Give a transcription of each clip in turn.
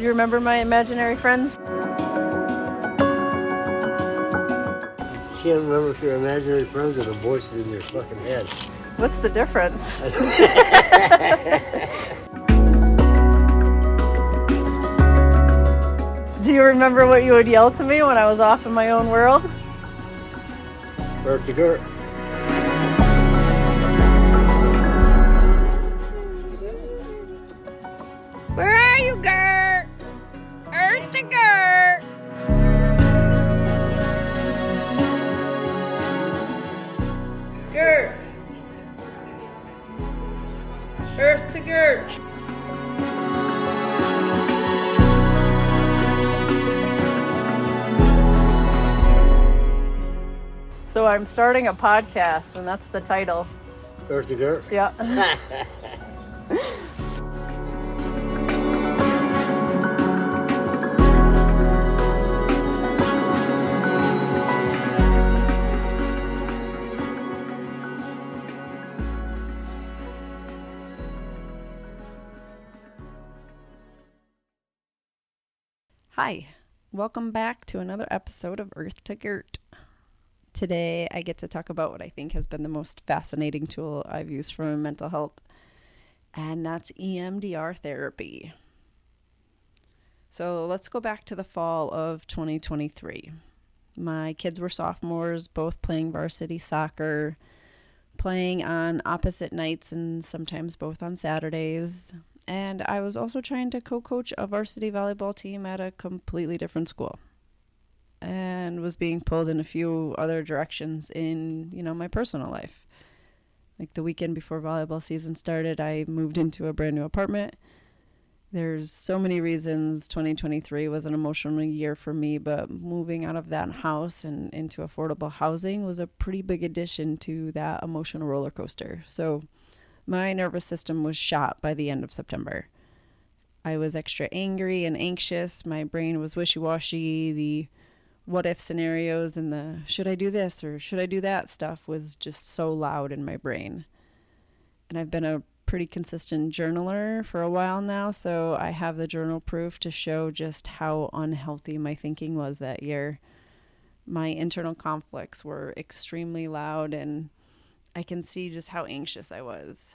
you remember my imaginary friends? You can't remember if you're imaginary friends or the voices in your fucking head. What's the difference? Do you remember what you would yell to me when I was off in my own world? Gert to Gert. Where are you, Gert? Earth to Gert. Gert. Earth to Gert. So I'm starting a podcast, and that's the title. Gert to Gert. Yeah. Hi, welcome back to another episode of Earth to Gert. Today I get to talk about what I think has been the most fascinating tool I've used for my mental health, and that's EMDR therapy. So let's go back to the fall of 2023. My kids were sophomores, both playing varsity soccer, playing on opposite nights and sometimes both on Saturdays. And I was also trying to co-coach a varsity volleyball team at a completely different school, and was being pulled in a few other directions in, my personal life. Like the weekend before volleyball season started, I moved into a brand new apartment. There's so many reasons 2023 was an emotional year for me, but moving out of that house and into affordable housing was a pretty big addition to that emotional roller coaster. So my nervous system was shot by the end of September. I was extra angry and anxious. My brain was wishy-washy. The what-if scenarios and the should I do this or should I do that stuff was just so loud in my brain. And I've been a pretty consistent journaler for a while now, so I have the journal proof to show just how unhealthy my thinking was that year. My internal conflicts were extremely loud, and I can see just how anxious I was.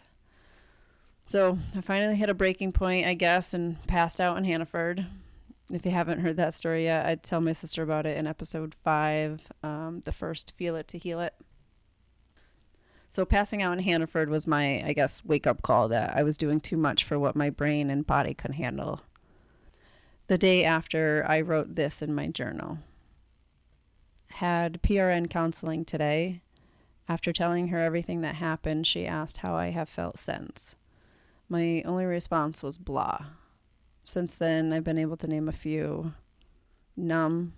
So I finally hit a breaking point, I guess, and passed out in Hannaford. If you haven't heard that story yet, I'd tell my sister about it in episode 5, the first Feel It to Heal It. So passing out in Hannaford was my, wake-up call that I was doing too much for what my brain and body could handle. The day after, I wrote this in my journal. Had PRN counseling today. After telling her everything that happened, she asked how I have felt since. My only response was blah. Since then, I've been able to name a few. Numb,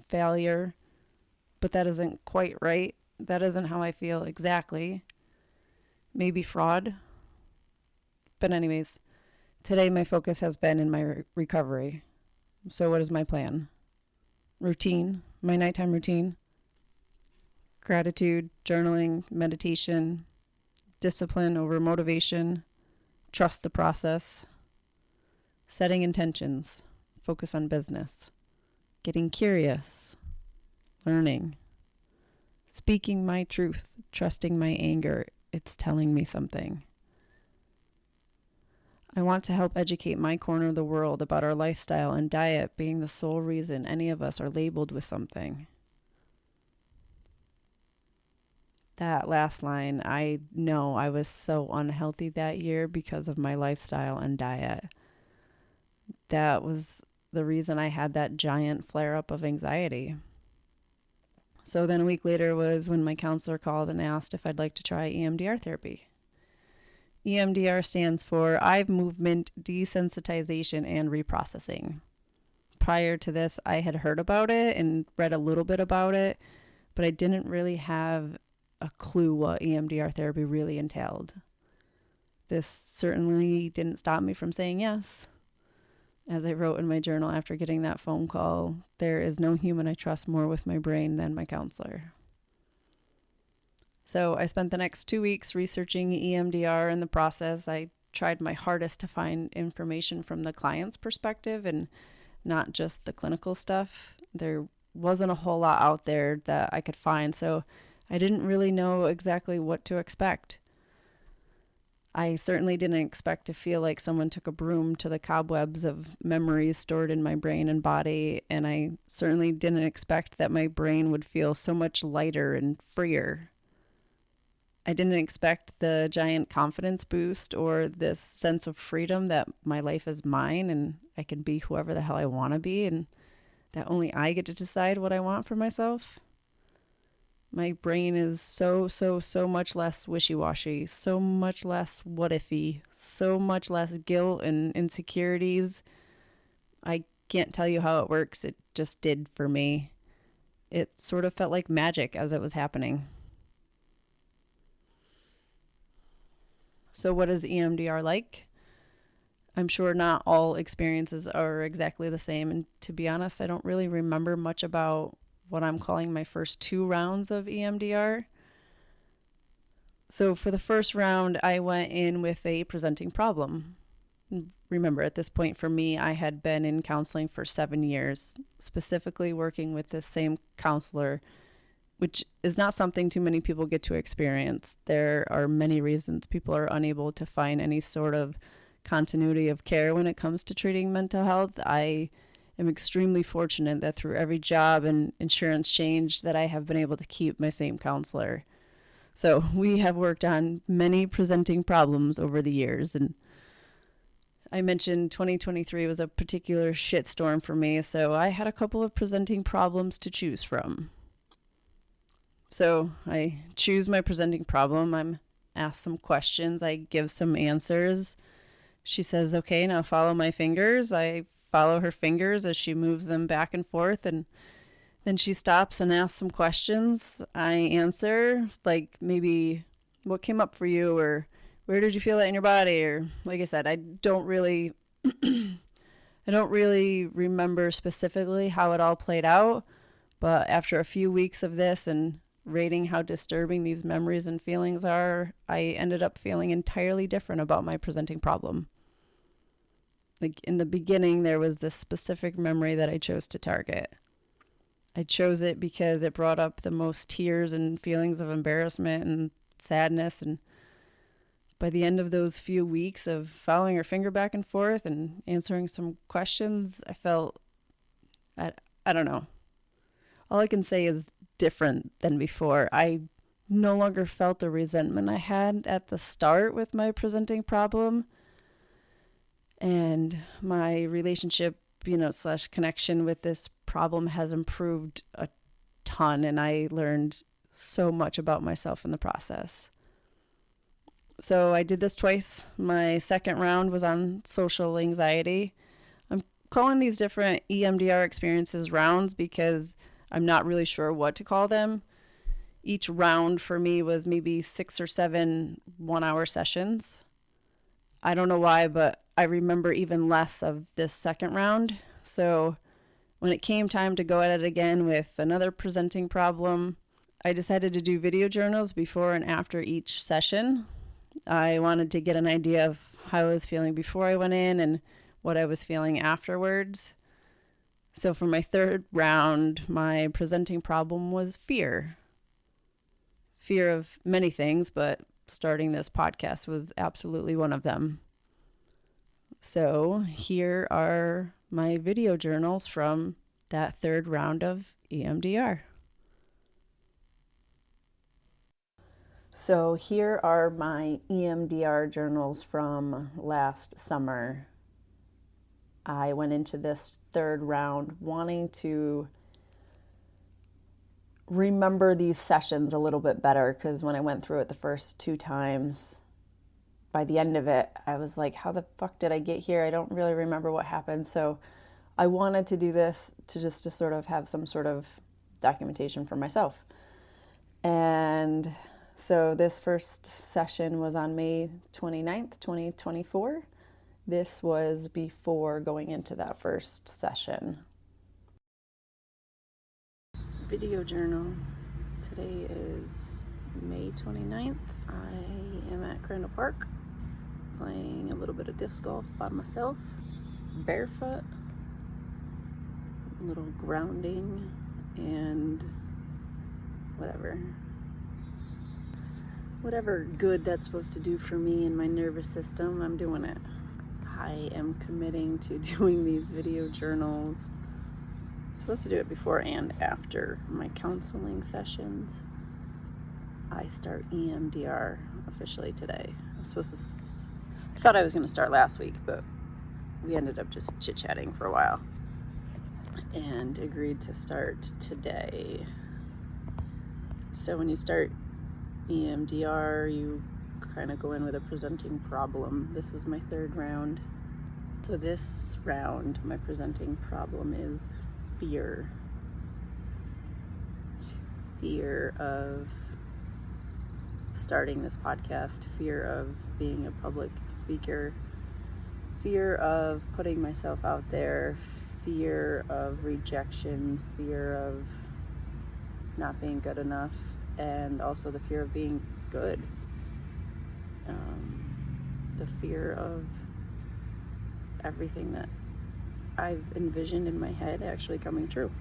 failure, but that isn't quite right. That isn't how I feel exactly. Maybe fraud. But anyways, today my focus has been in my recovery. So what is my plan? Routine, my nighttime routine. Gratitude, journaling, meditation, discipline over motivation, trust the process, setting intentions, focus on business, getting curious, learning, speaking my truth, trusting my anger, it's telling me something. I want to help educate my corner of the world about our lifestyle and diet being the sole reason any of us are labeled with something. That last line, I know I was so unhealthy that year because of my lifestyle and diet. That was the reason I had that giant flare-up of anxiety. So then a week later was when my counselor called and asked if I'd like to try EMDR therapy. EMDR stands for Eye Movement Desensitization and Reprocessing. Prior to this, I had heard about it and read a little bit about it, but I didn't really have a clue what EMDR therapy really entailed. This certainly didn't stop me from saying yes. As I wrote in my journal after getting that phone call, there is no human I trust more with my brain than my counselor. So I spent the next 2 weeks researching EMDR. In the process, I tried my hardest to find information from the client's perspective and not just the clinical stuff. There wasn't a whole lot out there that I could find, so I didn't really know exactly what to expect. I certainly didn't expect to feel like someone took a broom to the cobwebs of memories stored in my brain and body, and I certainly didn't expect that my brain would feel so much lighter and freer. I didn't expect the giant confidence boost or this sense of freedom that my life is mine and I can be whoever the hell I want to be and that only I get to decide what I want for myself. My brain is so much less wishy-washy, so much less what-ify, so much less guilt and insecurities. I can't tell you how it works. It just did for me. It sort of felt like magic as it was happening. So what is EMDR like? I'm sure not all experiences are exactly the same. And to be honest, I don't really remember much about what I'm calling my first 2 rounds of EMDR. So for the first round, I went in with a presenting problem. Remember, at this point for me, I had been in counseling for 7 years, specifically working with this same counselor, which is not something too many people get to experience. There are many reasons people are unable to find any sort of continuity of care when it comes to treating mental health. I am extremely fortunate that through every job and insurance change that I have been able to keep my same counselor. So we have worked on many presenting problems over the years, and I mentioned 2023 was a particular shitstorm for me, so I had a couple of presenting problems to choose from. So I choose my presenting problem. I'm asked some questions. I give some answers. She says, okay, now follow my fingers. I follow her fingers as she moves them back and forth. And then she stops and asks some questions. I answer, like maybe what came up for you, or where did you feel that in your body? Or like I said, I don't really remember specifically how it all played out. But after a few weeks of this and rating how disturbing these memories and feelings are, I ended up feeling entirely different about my presenting problem. Like in the beginning, there was this specific memory that I chose to target. I chose it because it brought up the most tears and feelings of embarrassment and sadness. And by the end of those few weeks of following her finger back and forth and answering some questions, I felt, I don't know. All I can say is different than before. I no longer felt the resentment I had at the start with my presenting problem. And my relationship, / connection with this problem has improved a ton, and I learned so much about myself in the process. So I did this twice. My second round was on social anxiety. I'm calling these different EMDR experiences rounds because I'm not really sure what to call them. Each round for me was maybe 6 or 7 one-hour sessions. I don't know why, but I remember even less of this second round. So when it came time to go at it again with another presenting problem, I decided to do video journals before and after each session. I wanted to get an idea of how I was feeling before I went in and what I was feeling afterwards. So for my third round, my presenting problem was fear. Fear of many things, but starting this podcast was absolutely one of them. So here are my video journals from that third round of EMDR. So here are my EMDR journals from last summer. I went into this third round wanting to remember these sessions a little bit better, because when I went through it the first 2 times, by the end of it, I was like, how the fuck did I get here? I don't really remember what happened. So I wanted to do this to sort of have some sort of documentation for myself. And so this first session was on May 29th, 2024. This was before going into that first session. Video journal. Today is May 29th. I am at Crandall Park playing a little bit of disc golf by myself, barefoot, a little grounding, and whatever good that's supposed to do for me and my nervous system, I'm doing it. I am committing to doing these video journals. I'm supposed to do it before and after my counseling sessions. I start EMDR officially today. I thought I was going to start last week, but we ended up just chit-chatting for a while and agreed to start today. So when you start EMDR, you kind of go in with a presenting problem. This is my third round. So this round, my presenting problem is fear. Fear of starting this podcast, fear of being a public speaker, fear of putting myself out there, fear of rejection, fear of not being good enough, and also the fear of being good. The fear of everything that I've envisioned in my head actually coming true.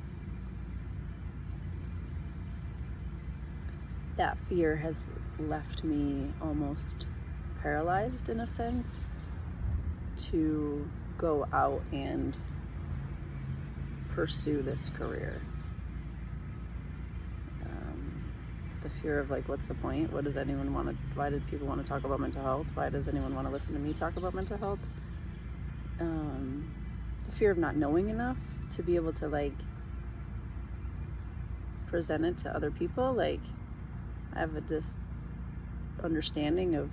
That fear has left me almost paralyzed in a sense to go out and pursue this career. The fear of like, what's the point? What does anyone want to, why did people want to talk about mental health? Why does anyone want to listen to me talk about mental health? The fear of not knowing enough to be able to like present it to other people. Like I have this understanding of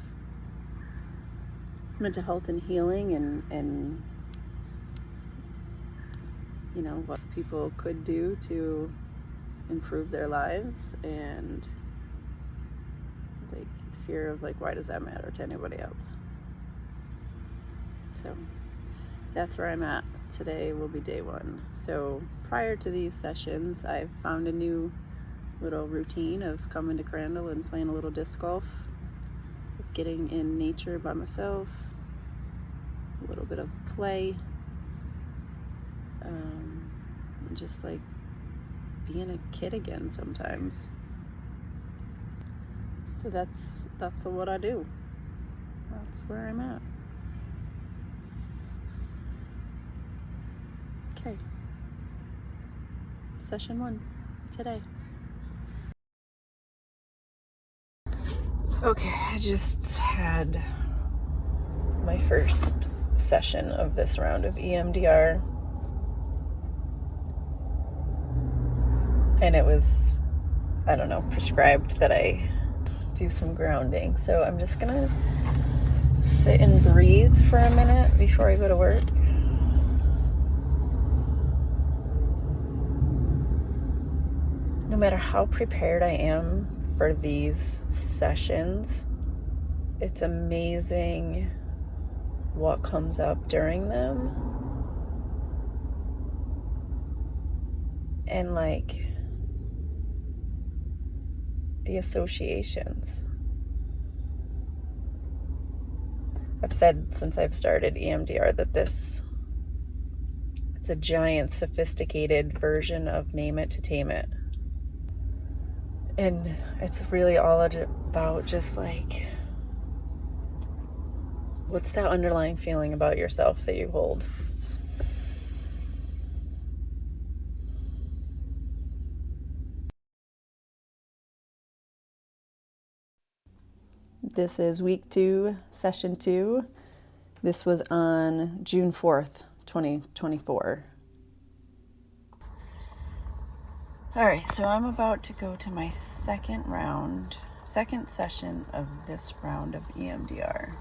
mental health and healing and you know what people could do to improve their lives, and like fear of like, why does that matter to anybody else? So that's where I'm at. Today will be day one. So prior to these sessions, I've found a new little routine of coming to Crandall and playing a little disc golf, getting in nature by myself, a little bit of play, and just like being a kid again sometimes. So that's what I do. That's where I'm at. Okay. Session 1 today. Okay, I just had my first session of this round of EMDR. And it was, I don't know, prescribed that I do some grounding. So I'm just gonna sit and breathe for a minute before I go to work. No matter how prepared I am for these sessions, it's amazing what comes up during them. And like the associations. I've said since I've started EMDR that it's a giant sophisticated version of Name It to Tame It. And it's really all about just like, what's that underlying feeling about yourself that you hold? This is week 2, session 2. This was on June 4th, 2024. All right, so I'm about to go to my second session of this round of EMDR.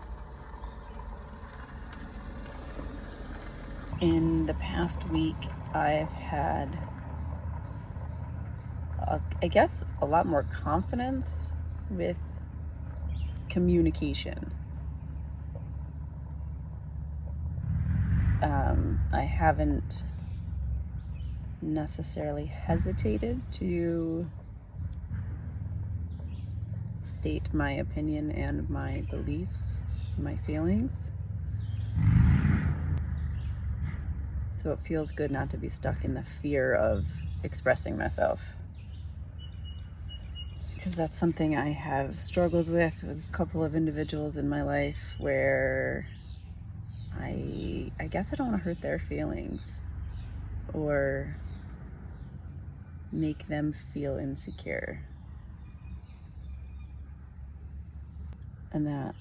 In the past week, I've had, I guess, a lot more confidence with communication. I haven't necessarily hesitated to state my opinion and my beliefs my feelings. So it feels good not to be stuck in the fear of expressing myself. Because that's something I have struggled with a couple of individuals in my life where I guess I don't want to hurt their feelings or make them feel insecure. And that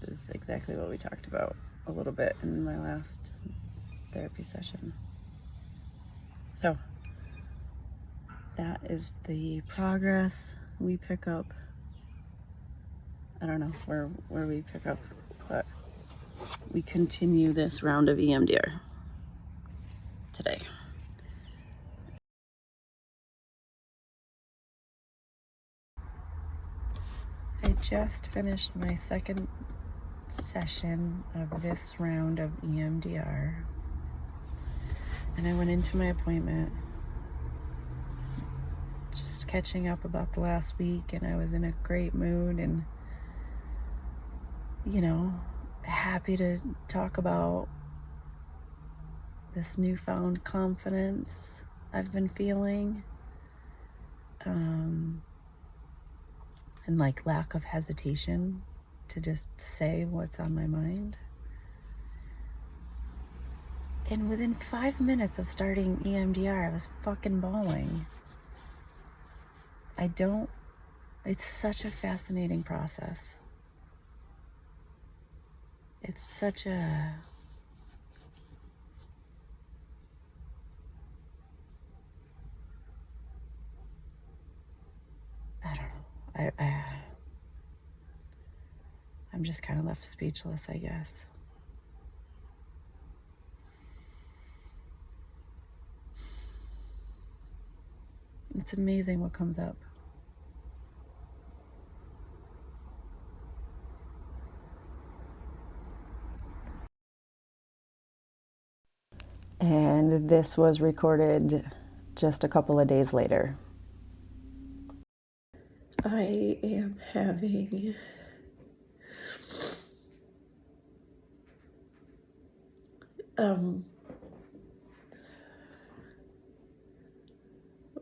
is exactly what we talked about a little bit in my last therapy session. So that is the progress we pick up. I don't know where we pick up, but we continue this round of EMDR today. I just finished my second session of this round of EMDR, and I went into my appointment just catching up about the last week, and I was in a great mood and, you know, happy to talk about this newfound confidence I've been feeling, and like lack of hesitation to just say what's on my mind. And within 5 minutes of starting EMDR, I was fucking bawling. It's such a fascinating process. It's such a, I don't know, I'm just kind of left speechless, I guess. It's amazing what comes up. And this was recorded just a couple of days later. I am having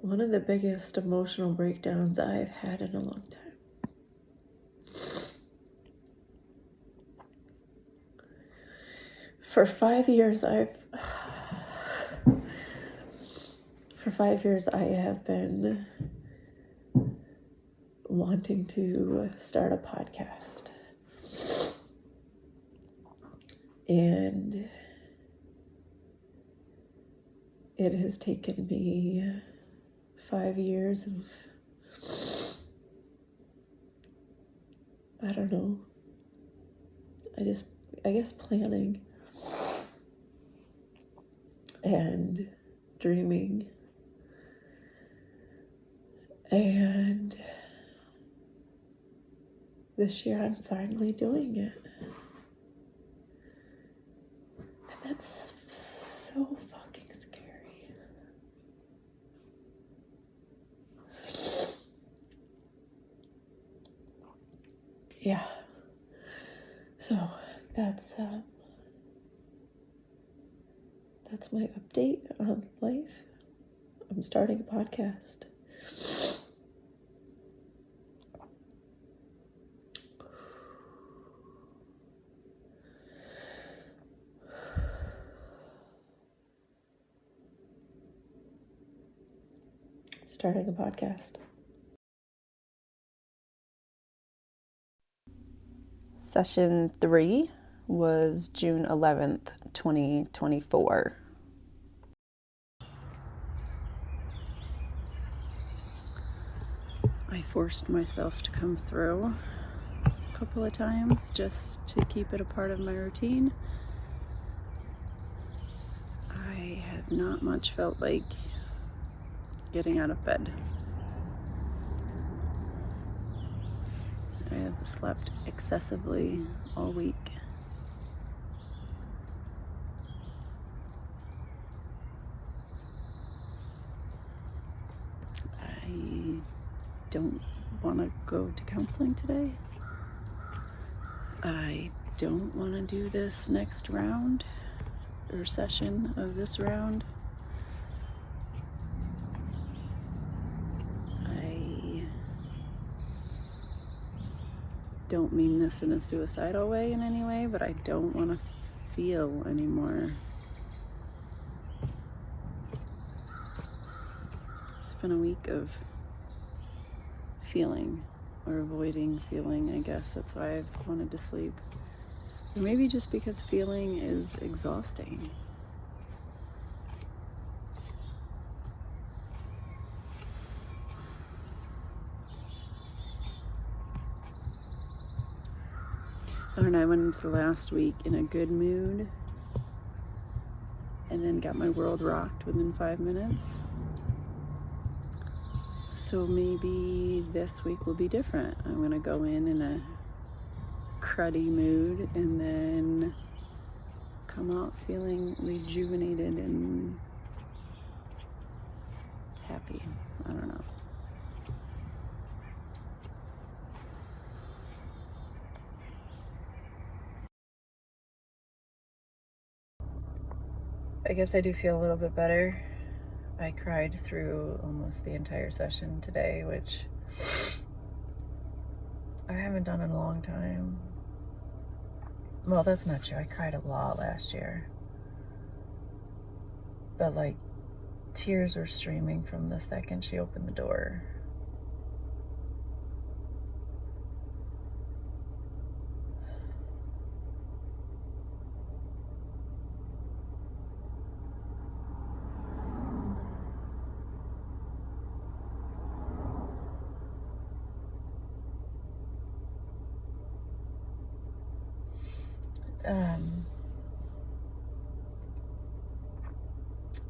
one of the biggest emotional breakdowns I've had in a long time. For 5 years, I have been wanting to start a podcast. And it has taken me 5 years of, I don't know, I guess planning and dreaming, and this year I'm finally doing it, and that's so fucking scary. Yeah, so that's my update on life. I'm starting a podcast. Starting a podcast. Session 3 was June 11th, 2024. I forced myself to come through a couple of times just to keep it a part of my routine. I have not much felt like getting out of bed. I have slept excessively all week. I don't want to go to counseling today. I don't want to do this next round or session of this round. I don't mean this in a suicidal way in any way, but I don't want to feel anymore. It's been a week of feeling, or avoiding feeling, I guess. That's why I've wanted to sleep. Or maybe just because feeling is exhausting. I don't know, I went into last week in a good mood and then got my world rocked within 5 minutes. So maybe this week will be different. I'm gonna go in a cruddy mood and then come out feeling rejuvenated and happy. I don't know. I guess I do feel a little bit better. I cried through almost the entire session today, which I haven't done in a long time. Well, that's not true. I cried a lot last year. But like, tears were streaming from the second she opened the door.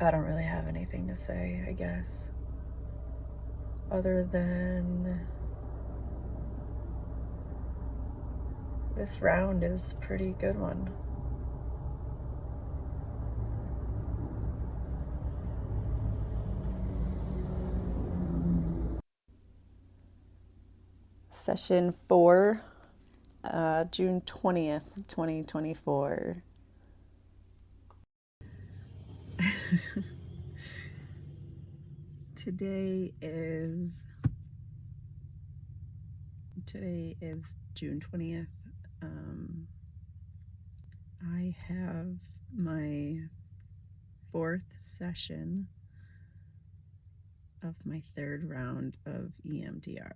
I don't really have anything to say, I guess, other than this round is a pretty good one. Session 4, June 20th, 2024. Today is June 20th. I have my 4th session of my 3rd round of EMDR.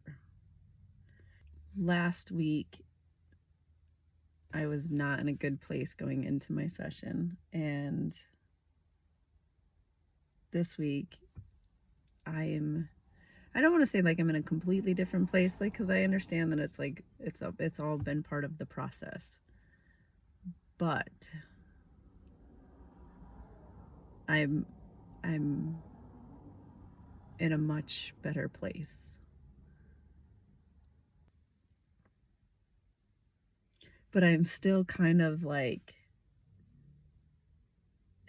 Last week, I was not in a good place going into my session, and this week I don't want to say like I'm in a completely different place, like, because I understand that it's like it's all been part of the process, but I'm in a much better place. But I'm still kind of like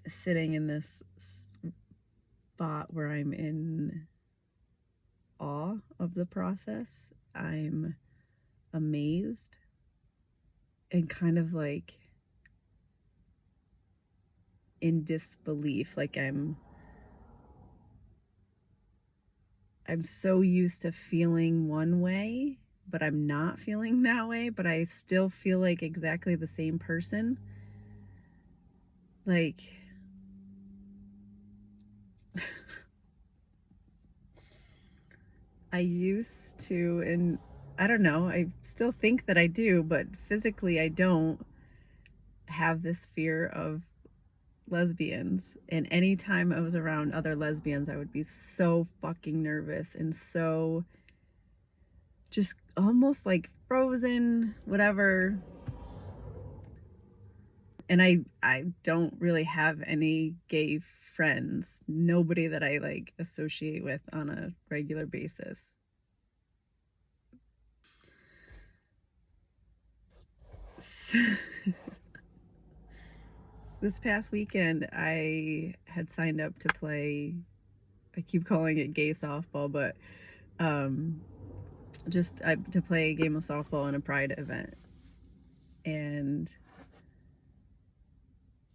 sitting in this spot where I'm in awe of the process. I'm amazed and kind of like in disbelief. Like I'm so used to feeling one way, but I'm not feeling that way, but I still feel like exactly the same person. Like, I used to, and I don't know, I still think that I do, but physically I don't have this fear of lesbians. And anytime I was around other lesbians, I would be so fucking nervous and so just almost like frozen, whatever. And I don't really have any gay friends, nobody that I like associate with on a regular basis. This past weekend, I had signed up to play, I keep calling it gay softball, but to play a game of softball in a pride event. And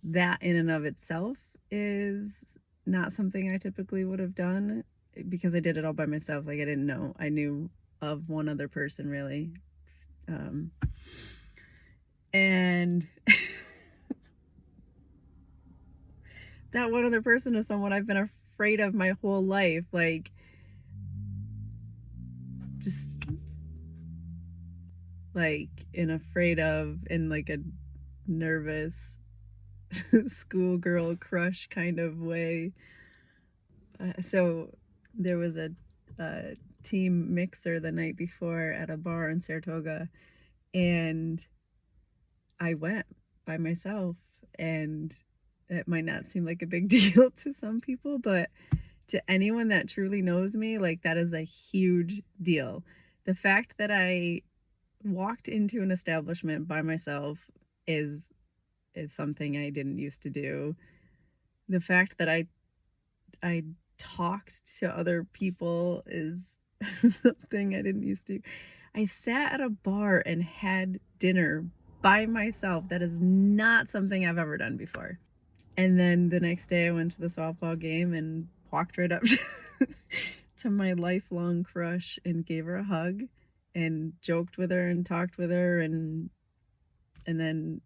that in and of itself is not something I typically would have done, because I did it all by myself. Like, I didn't know. I knew of one other person, really. And that one other person is someone I've been afraid of my whole life. Like, just like afraid of in like a nervous schoolgirl crush kind of way. So there was a team mixer the night before at a bar in Saratoga, and I went by myself, and it might not seem like a big deal to some people, but to anyone that truly knows me, like, that is a huge deal. The fact that I walked into an establishment by myself is something I didn't used to do. The fact that I talked to other people is something I didn't used to. I sat at a bar and had dinner by myself. That is not something I've ever done before. And then the next day I went to the softball game and walked right up to my lifelong crush and gave her a hug and joked with her and talked with her, and then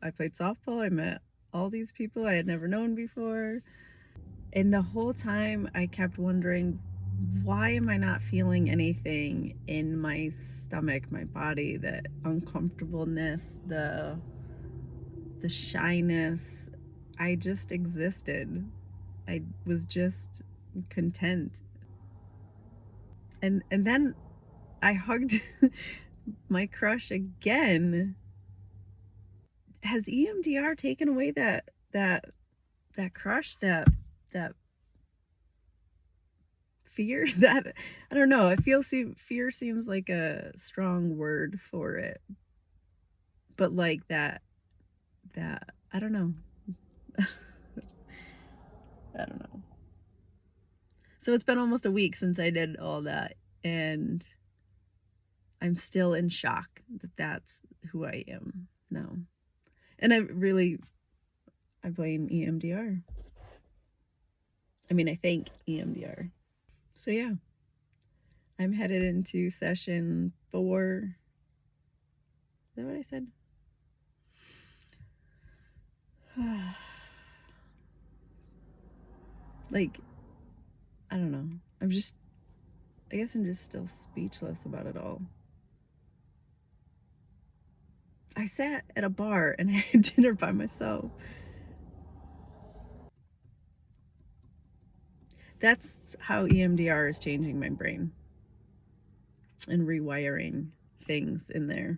I played softball. I met all these people I had never known before. And the whole time I kept wondering, why am I not feeling anything in my stomach, my body, the uncomfortableness, the shyness? I just existed. I was just content. And then I hugged my crush again. Has EMDR taken away that crush, that fear? That, I don't know. Fear seems like a strong word for it, but like that I don't know. I don't know. So it's been almost a week since I did all that, and I'm still in shock that that's who I am now. And I blame EMDR. I mean, I thank EMDR. So yeah, I'm headed into session 4. Is that what I said? Like, I don't know. I guess I'm just still speechless about it all. I sat at a bar and had dinner by myself. That's how EMDR is changing my brain and rewiring things in there.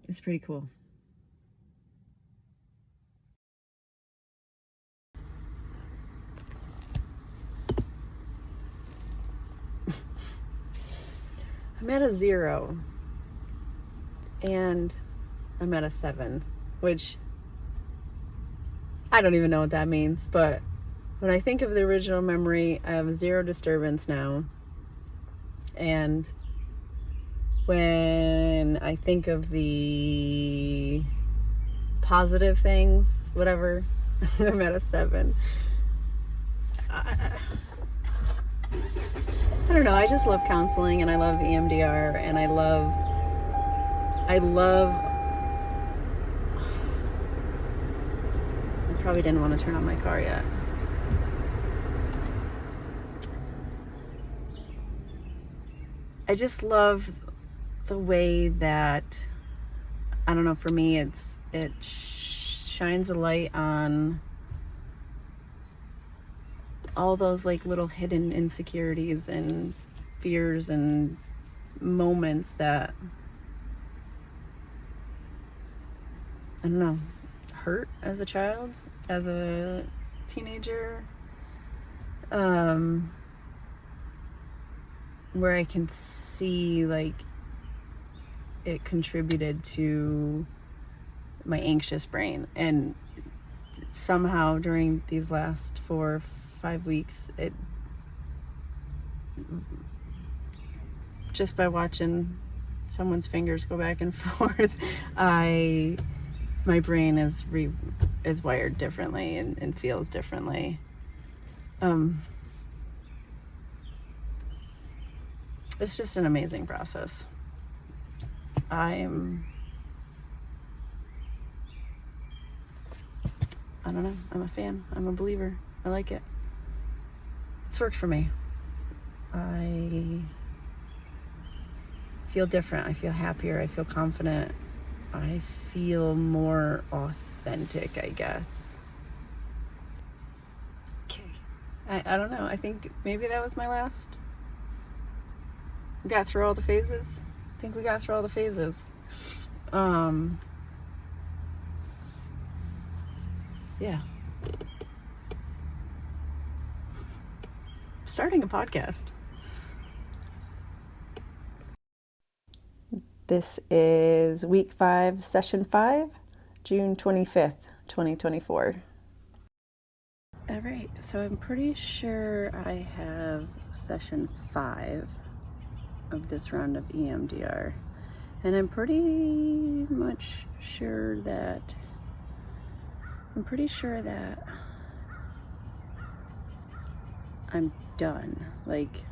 It's pretty cool. I'm at a 0 and I'm at a 7, which I don't even know what that means, but when I think of the original memory, I have 0 disturbance now. And when I think of the positive things, whatever, I'm at a 7. I don't know. I just love counseling, and I love EMDR, and I love I probably didn't want to turn on my car yet. I just love the way that, I don't know, for me it shines a light on all those like little hidden insecurities and fears and moments that, I don't know, hurt as a child, as a teenager, where I can see like it contributed to my anxious brain. And somehow during these last 4 or 5 weeks, it just by watching someone's fingers go back and forth, my brain is wired differently and feels differently. It's just an amazing process. I don't know. I'm a fan. I'm a believer. I like it. It's worked for me. I feel different. I feel happier. I feel confident. I feel more authentic, I guess. Okay. I don't know. I think maybe that was my last. We got through all the phases. I think we got through all the phases. Yeah. Starting a podcast. This is week 5, session 5, June 25th, 2024. All right, so I'm pretty sure I have session 5 of this round of EMDR. And I'm pretty sure that I'm done. Like,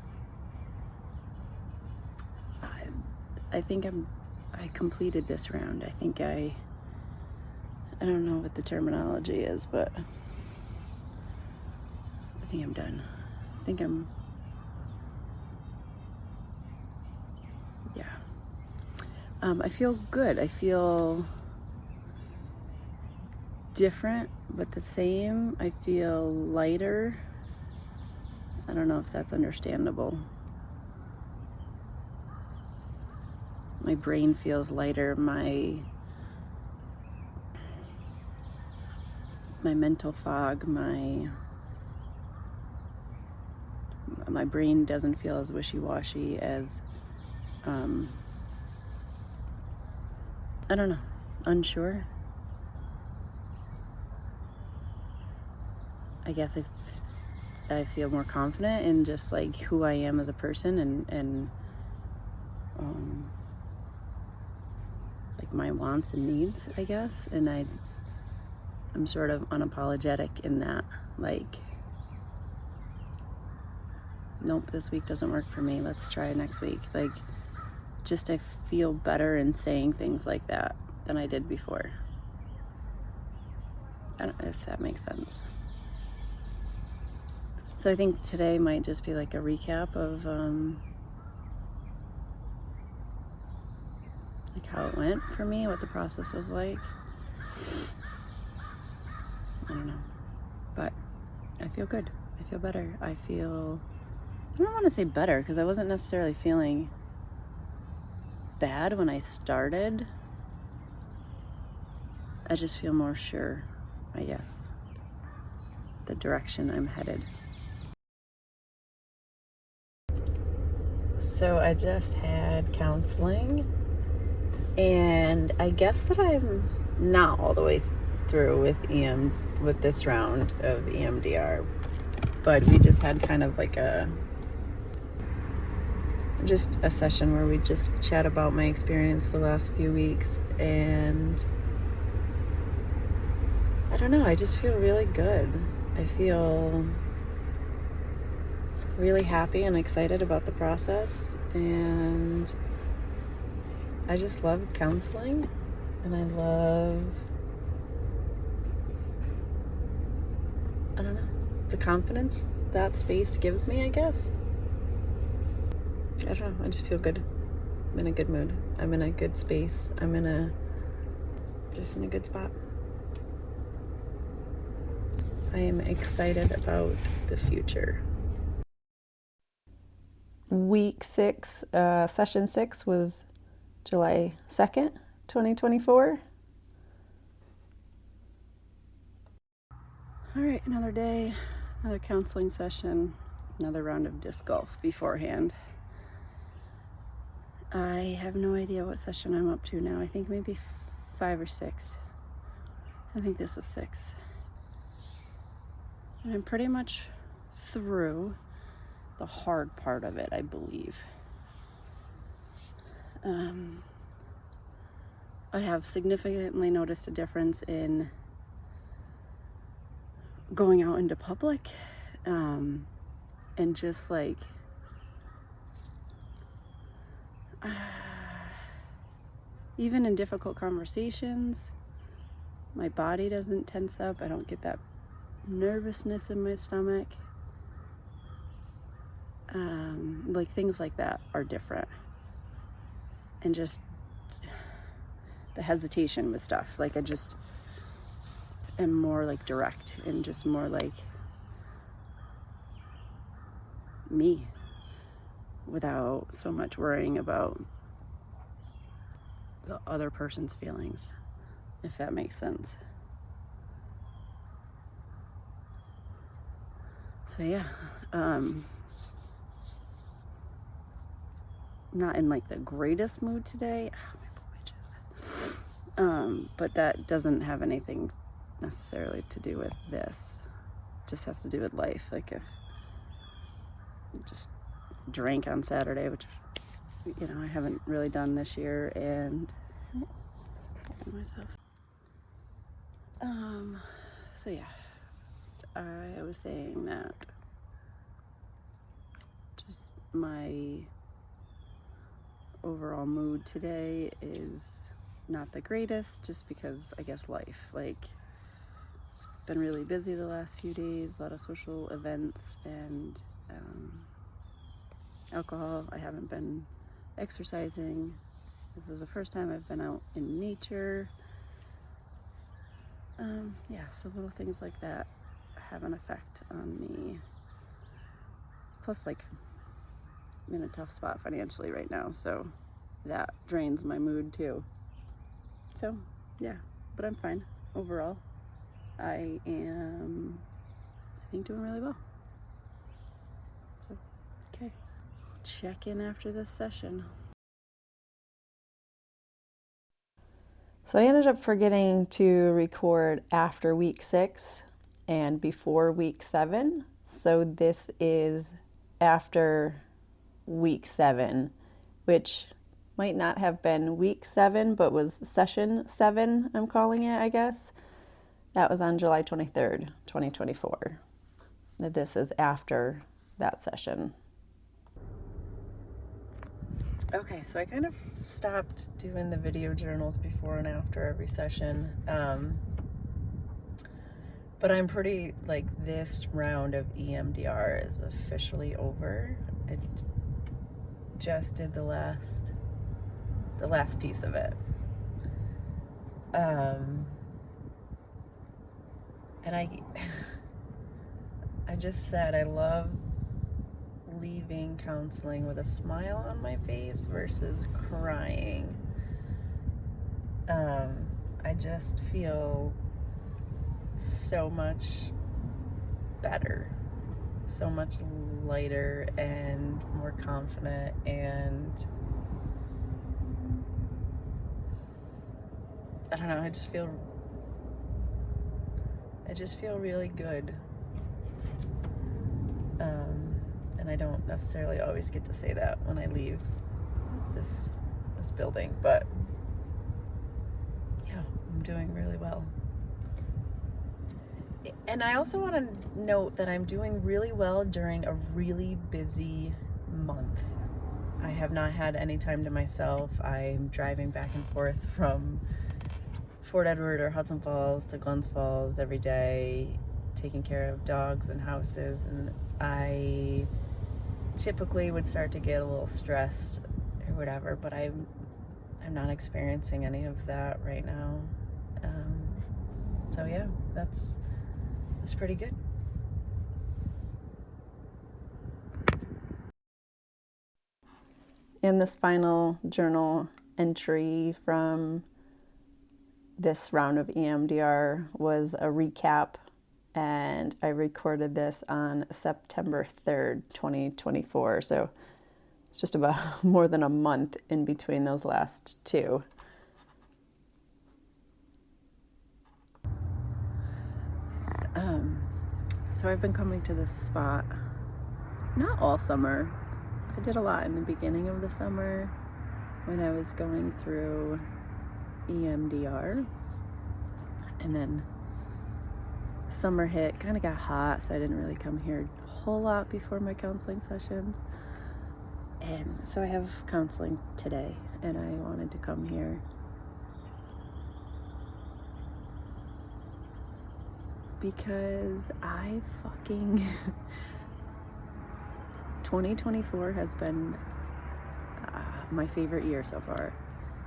I think I completed this round. I think I don't know what the terminology is, but I think I'm done. Yeah. I feel good. I feel different, but the same. I feel lighter. I don't know if that's understandable. My brain feels lighter. My mental fog, my brain doesn't feel as wishy-washy as, I don't know, unsure. I guess I feel more confident in just like who I am as a person and like my wants and needs, I guess. And I'm sort of unapologetic in that, like, nope, this week doesn't work for me. Let's try next week. Like, just I feel better in saying things like that than I did before. I don't know if that makes sense. So I think today might just be like a recap of like how it went for me, what the process was like. I don't know, but I feel good. I feel better. I don't want to say better because I wasn't necessarily feeling bad when I started. I just feel more sure, I guess, the direction I'm headed. So I just had counseling, and I guess that I'm not all the way through with this round of EMDR, but we just had kind of like just a session where we just chat about my experience the last few weeks, and I don't know, I just feel really good. I feel really happy and excited about the process, and I just love counseling, and I love, I don't know, the confidence that space gives me, I guess. I don't know, I just feel good. I'm in a good mood. I'm in a good space. I'm just in a good spot. I am excited about the future. Week 6, session 6 was July 2nd, 2024. All right, another day, another counseling session, another round of disc golf beforehand. I have no idea what session I'm up to now. I think maybe 5 or 6. I think this is 6. And I'm pretty much through the hard part of it, I believe. I have significantly noticed a difference in going out into public, and just like even in difficult conversations, my body doesn't tense up. I don't get that nervousness in my stomach. Like things like that are different. And just the hesitation with stuff. Like I just am more like direct and just more like me without so much worrying about the other person's feelings, if that makes sense. So yeah, not in like the greatest mood today. But that doesn't have anything necessarily to do with this. It just has to do with life. Like if I just drank on Saturday, which I haven't really done this year, and myself. So yeah, I was saying that just my overall mood today is not the greatest, just because I guess life, like it's been really busy the last few days, a lot of social events and alcohol. I haven't been exercising. This is the first time I've been out in nature. Yeah, so little things like that have an effect on me. Plus, like, I'm in a tough spot financially right now, so that drains my mood too. So, yeah, but I'm fine overall. I am, I think, doing really well. So, okay. Check in after this session. So I ended up forgetting to record after week 6 and before week 7. So this is after week 7, which might not have been week 7, but was session 7, I'm calling it, I guess. That was on July 23rd, 2024. This is after that session. Okay, so I kind of stopped doing the video journals before and after every session. But I'm pretty, like, this round of EMDR is officially over. I just did the last piece of it. And I just said I love leaving counseling with a smile on my face versus crying. I just feel so much better, so much lighter and more confident, and I don't know, I just feel really good. And I don't necessarily always get to say that when I leave this building, but yeah, I'm doing really well. And I also want to note that I'm doing really well during a really busy month. I have not had any time to myself. I'm driving back and forth from Fort Edward or Hudson Falls to Glens Falls every day, taking care of dogs and houses, and I typically would start to get a little stressed or whatever, but I'm not experiencing any of that right now. So yeah, that's pretty good. In this final journal entry from this round of EMDR was a recap, and I recorded this on September 3rd, 2024. So it's just about more than a month in between those last two. So I've been coming to this spot, not all summer. I did a lot in the beginning of the summer, when I was going through EMDR, and then summer hit, kind of got hot, so I didn't really come here a whole lot before my counseling sessions. And so I have counseling today, and I wanted to come here because I fucking 2024 has been my favorite year so far.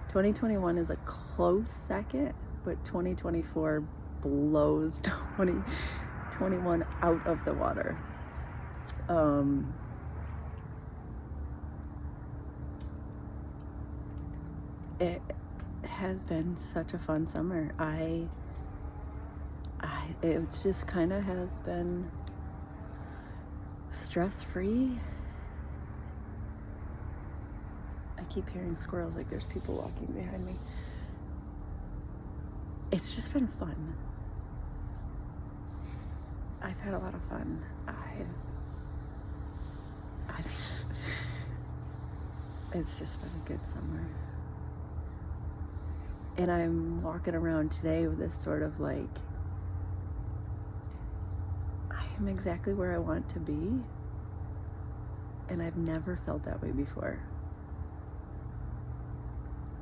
2021 is a close second, but 2024 blows 2021 out of the water. It has been such a fun summer. It just kind of has been stress-free. I keep hearing squirrels, like there's people walking behind me. It's just been fun. I've had a lot of fun. It's just been a good summer. And I'm walking around today with this sort of like, I am exactly where I want to be. And I've never felt that way before.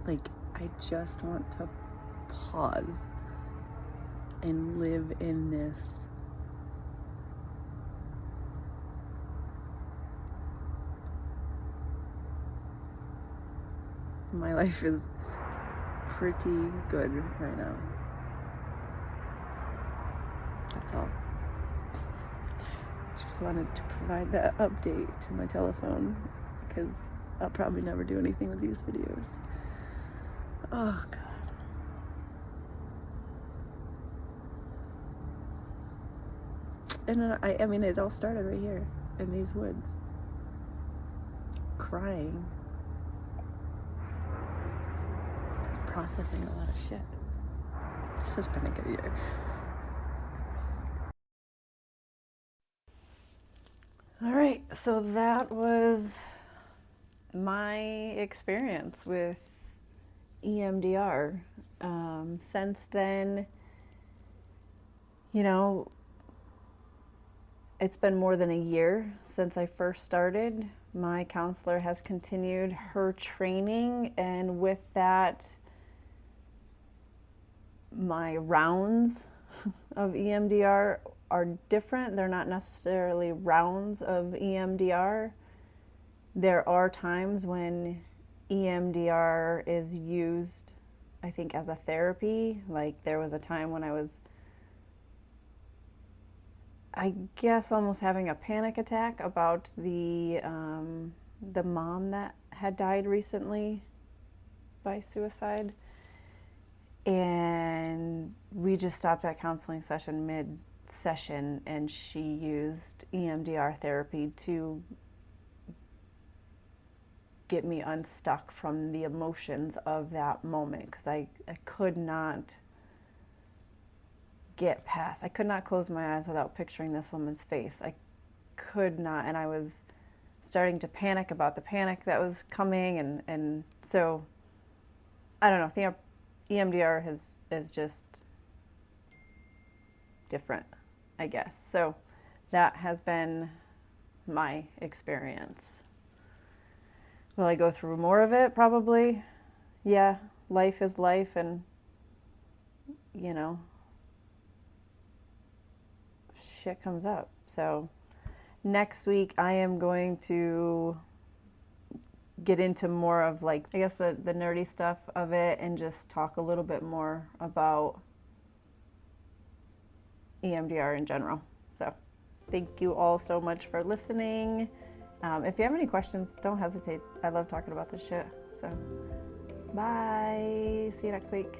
Like, I just want to pause and live in this my life is pretty good right now. That's all. Just wanted to provide that update to my telephone because I'll probably never do anything with these videos. Oh God. And I mean, it all started right here in these woods. Crying. Processing a lot of shit. This has been a good year. All right, so that was my experience with EMDR. Since then, you know, it's been more than a year since I first started. My counselor has continued her training, and with that, my rounds of EMDR are different. They're not necessarily rounds of EMDR. There are times when EMDR is used, I think, as a therapy. Like there was a time when I was, I guess, almost having a panic attack about the mom that had died recently by suicide. And we just stopped that counseling session mid-session, and she used EMDR therapy to get me unstuck from the emotions of that moment, because I could not get past. I could not close my eyes without picturing this woman's face. I could not, and I was starting to panic about the panic that was coming, and so I don't know. EMDR is just different, I guess. So that has been my experience. Will I go through more of it? Probably. Yeah, life is life, and you know, shit comes up. So next week I am going to get into more of, like, I guess the nerdy stuff of it, and just talk a little bit more about EMDR in general. So thank you all so much for listening. If you have any questions, don't hesitate. I love talking about this shit. So bye. See you next week.